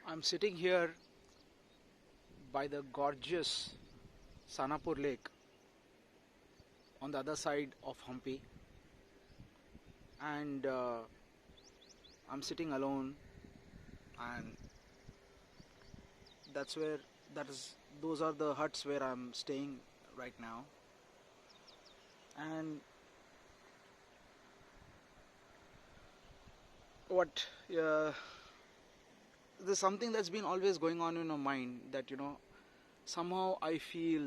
I'm sitting here by the gorgeous Sanapur lake on the other side of Hampi, and I'm sitting alone, and that's where those are the huts where I'm staying right now. And what there's something that's been always going on in my mind, that somehow I feel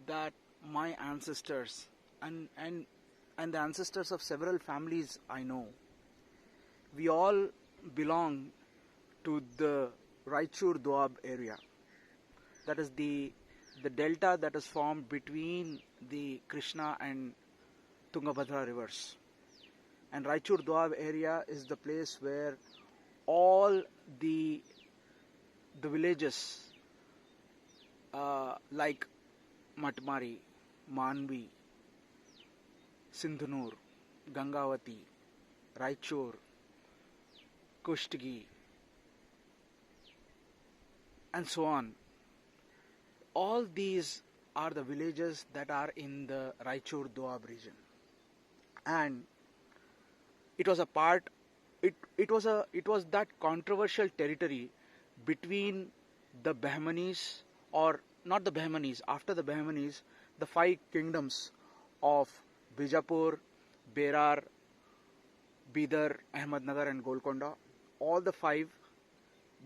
that my ancestors and the ancestors of several families I know, we all belong to the Raichur Doab area. That is the delta that is formed between the Krishna and Tungabhadra rivers. And Raichur Doab area is the place where all the villages like Matmari, Manvi, Sindhunur, Gangavati, Raichur, Kushtagi, and so on. All these are the villages that are in the Raichur Doab region. And it was a part, it was that controversial territory between the Bahmanis, or not the Bahmanis, after the Bahmanis, the five kingdoms of Bijapur, Berar, Bidar, Ahmednagar and Golconda, all the five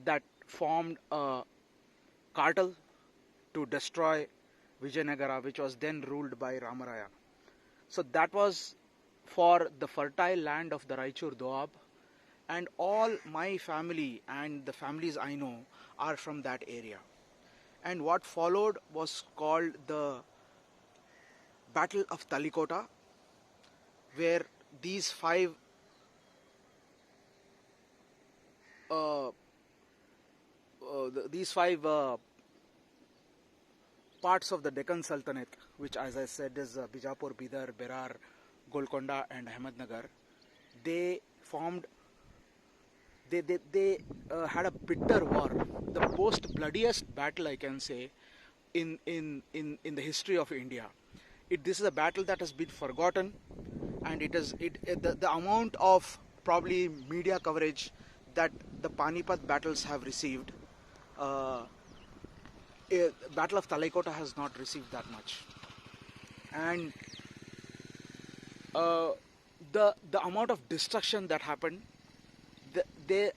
that formed a cartel to destroy Vijayanagara, which was then ruled by Ramaraya. So that was for the fertile land of the Raichur Doab, and all my family and the families I know are from that area. And what followed was called the Battle of Talikota, where these five parts of the Deccan Sultanate, which, as I said, is Bijapur, Bidar, Berar, Golconda and Ahmednagar, they formed. They had a bitter war, the most bloodiest battle, I can say, in the history of India. This is a battle that has been forgotten, and the amount of probably media coverage that the Panipat battles have received, Battle of Talikota has not received that much. And the amount of destruction that happened, there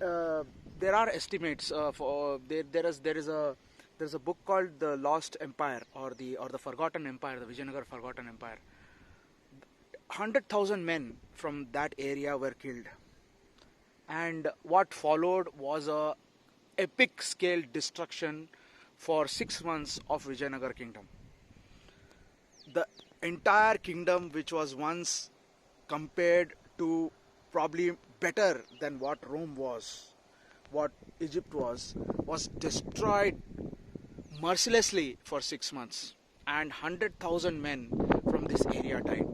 are estimates for there is a book called The Lost Empire, or the Forgotten Empire, the Vijayanagar Forgotten Empire. 100,000 men from that area were killed, and what followed was a epic scale destruction for 6 months of Vijayanagar kingdom. The entire kingdom, which was once compared to probably better than what Rome was, what Egypt was destroyed mercilessly for 6 months, and 100,000 men from this area died.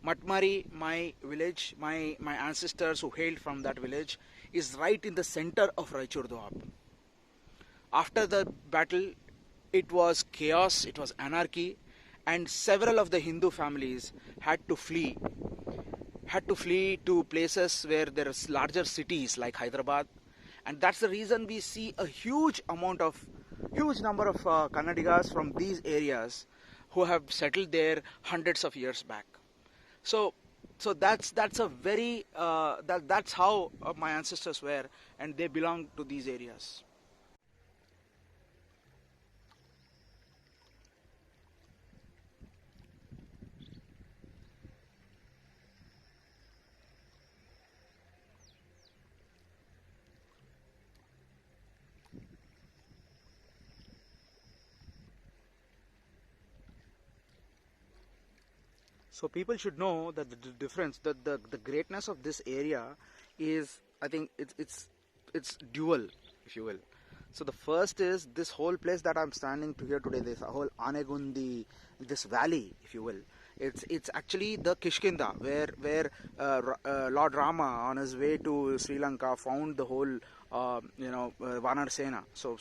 Matmari, my village, my ancestors who hailed from that village, is right in the center of Raichur Doab. After the battle, it was chaos, it was anarchy, and several of the Hindu families had to flee to places where there is larger cities like Hyderabad. And that's the reason we see a huge number of Kannadigas from these areas who have settled there hundreds of years back. So that's a very that's how my ancestors were, and they belong to these areas. So people should know that the difference, the greatness of this area is, I think it's dual, if you will. So the first is this whole place that I'm standing to here today, this whole Anegundi, this valley, if you will, It's actually the Kishkinda where Lord Rama on his way to Sri Lanka found the whole Vanar Sena. So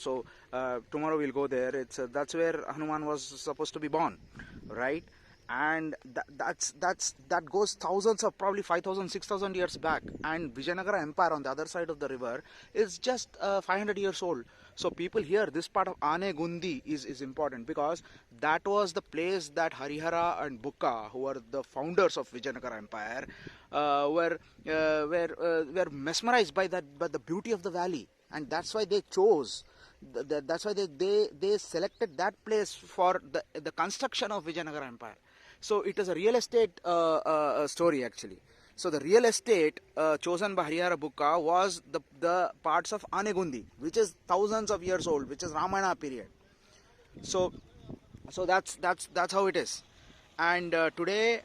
tomorrow we'll go there. It's that's where Hanuman was supposed to be born, right? And that goes thousands of, probably 5,000 6,000 years back. And Vijayanagara Empire on the other side of the river is just 500 years old. So people here, this part of Anegundi is important, because that was the place that Harihara and Bukka, who were the founders of Vijayanagara Empire, were mesmerized by the beauty of the valley, and that's why they chose. That's why they selected that place for the construction of Vijayanagara Empire. So it is a real estate story actually. So the real estate chosen by Harihara Bukka was the parts of Anegundi, which is thousands of years old, which is Ramayana period. So that's how it is. And today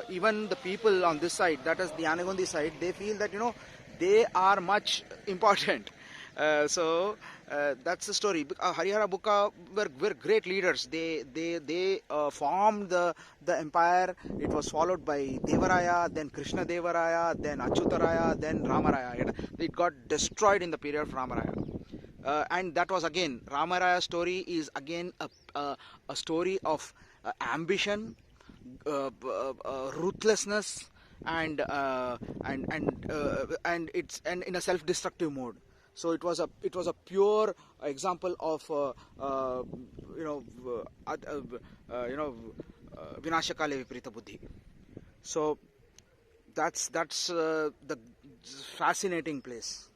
even the people on this side, that is the Anegundi side, they feel that they are much important. That's the story. Harihara Bukka were great leaders. They formed the empire. It was followed by Devaraya, then Krishna Devaraya, then Achyutaraya, then Ramaraya. It got destroyed in the period of Ramaraya. And that was again, Ramaraya's story is again a story of ambition, ruthlessness, and it's and in a self-destructive mode. So it was a pure example of Vinashakale Viparita Buddhi. So that's the fascinating place.